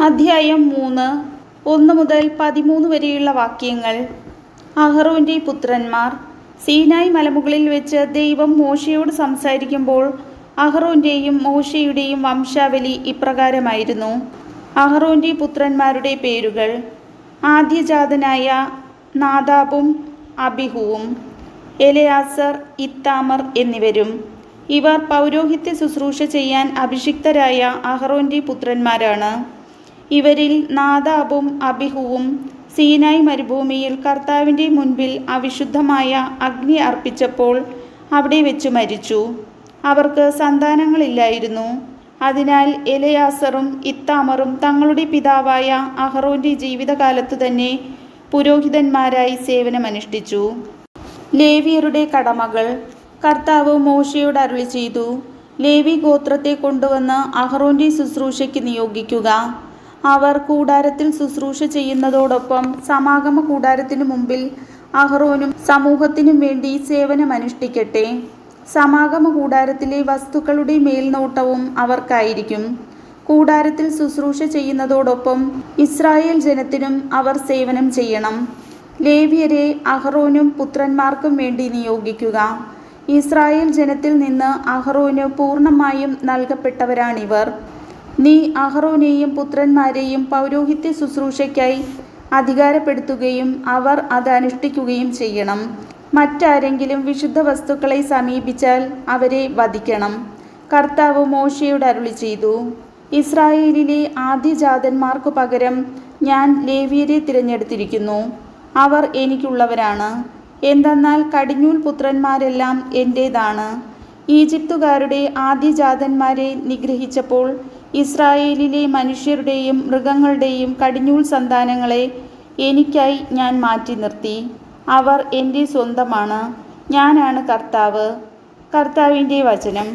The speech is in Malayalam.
അധ്യായം 3 1 മുതൽ 13 വരെയുള്ള വാക്യങ്ങൾ. അഹറോന്റെ പുത്രന്മാർ. സീനായി മലമുകളിൽ വെച്ച് ദൈവം മോശയോട് സംസാരിക്കുമ്പോൾ അഹറോന്റെയും മോശയുടെയും വംശാവലി ഇപ്രകാരമായിരുന്നു. അഹറോന്റെ പുത്രന്മാരുടെ പേരുകൾ: ആദ്യജാതനായ നാദാബും അബിഹുവും, എലെയാസർ, ഇത്താമർ എന്നിവരും. ഇവർ പൗരോഹിത്യ ശുശ്രൂഷ ചെയ്യാൻ അഭിഷിക്തരായ അഹറോന്റെ പുത്രന്മാരാണ്. ഇവരിൽ നാദാബും അബിഹുവും സീനായി മരുഭൂമിയിൽ കർത്താവിൻ്റെ മുൻപിൽ അവിശുദ്ധമായ അഗ്നി അർപ്പിച്ചപ്പോൾ അവിടെ വെച്ച് മരിച്ചു. അവർക്ക് സന്താനങ്ങളില്ലായിരുന്നു. അതിനാൽ എലെയാസറും ഇത്താമറും തങ്ങളുടെ പിതാവായ അഹറോന്റെ ജീവിതകാലത്തു തന്നെ പുരോഹിതന്മാരായി സേവനമനുഷ്ഠിച്ചു. ലേവ്യരുടെ കടമകൾ. കർത്താവ് മോശയോട് അരുളി ചെയ്തു: ലേവി ഗോത്രത്തെ കൊണ്ടുവന്ന് അഹറോന്റെ ശുശ്രൂഷയ്ക്ക് നിയോഗിക്കുക. അവർ കൂടാരത്തിൽ ശുശ്രൂഷ ചെയ്യുന്നതോടൊപ്പം സമാഗമ കൂടാരത്തിനു മുമ്പിൽ അഹറോനും സമൂഹത്തിനും വേണ്ടി സേവനമനുഷ്ഠിക്കട്ടെ. സമാഗമ കൂടാരത്തിലെ വസ്തുക്കളുടെ മേൽനോട്ടവും അവർക്കായിരിക്കും. കൂടാരത്തിൽ ശുശ്രൂഷ ചെയ്യുന്നതോടൊപ്പം ഇസ്രായേൽ ജനത്തിനും അവർ സേവനം ചെയ്യണം. ലേവ്യരെ അഹറോനും പുത്രന്മാർക്കും വേണ്ടി നിയോഗിക്കുക. ഇസ്രായേൽ ജനത്തിൽ നിന്ന് അഹറോന് പൂർണ്ണമായും നൽകപ്പെട്ടവരാണിവർ. നീ അഹറോനെയും പുത്രന്മാരെയും പൗരോഹിത്യ ശുശ്രൂഷയ്ക്കായി അധികാരപ്പെടുത്തുകയും അവർ അത് അനുഷ്ഠിക്കുകയും ചെയ്യണം. മറ്റാരെങ്കിലും വിശുദ്ധ വസ്തുക്കളെ സമീപിച്ചാൽ അവരെ വധിക്കണം. കർത്താവ് മോശയോട് അരുളി ചെയ്തു: ഇസ്രായേലിലെ ആദ്യജാതന്മാർക്കു പകരം ഞാൻ ലേവ്യരെ തിരഞ്ഞെടുത്തിരിക്കുന്നു. അവർ എനിക്കുള്ളവരാണ്. എന്തെന്നാൽ കടിഞ്ഞൂൽ പുത്രന്മാരെല്ലാം എൻ്റേതാണ്. ഈജിപ്തുകാരുടെ ആദ്യജാതന്മാരെ നിഗ്രഹിച്ചപ്പോൾ ഇസ്രായേലിലെ മനുഷ്യരുടെയും മൃഗങ്ങളുടെയും കടിഞ്ഞൂൽ സന്താനങ്ങളെ എനിക്കായി ഞാൻ മാറ്റി നിർത്തി. അവർ എൻ്റെ സ്വന്തമാണ്. ഞാനാണ് കർത്താവ്. കർത്താവിൻ്റെ വചനം.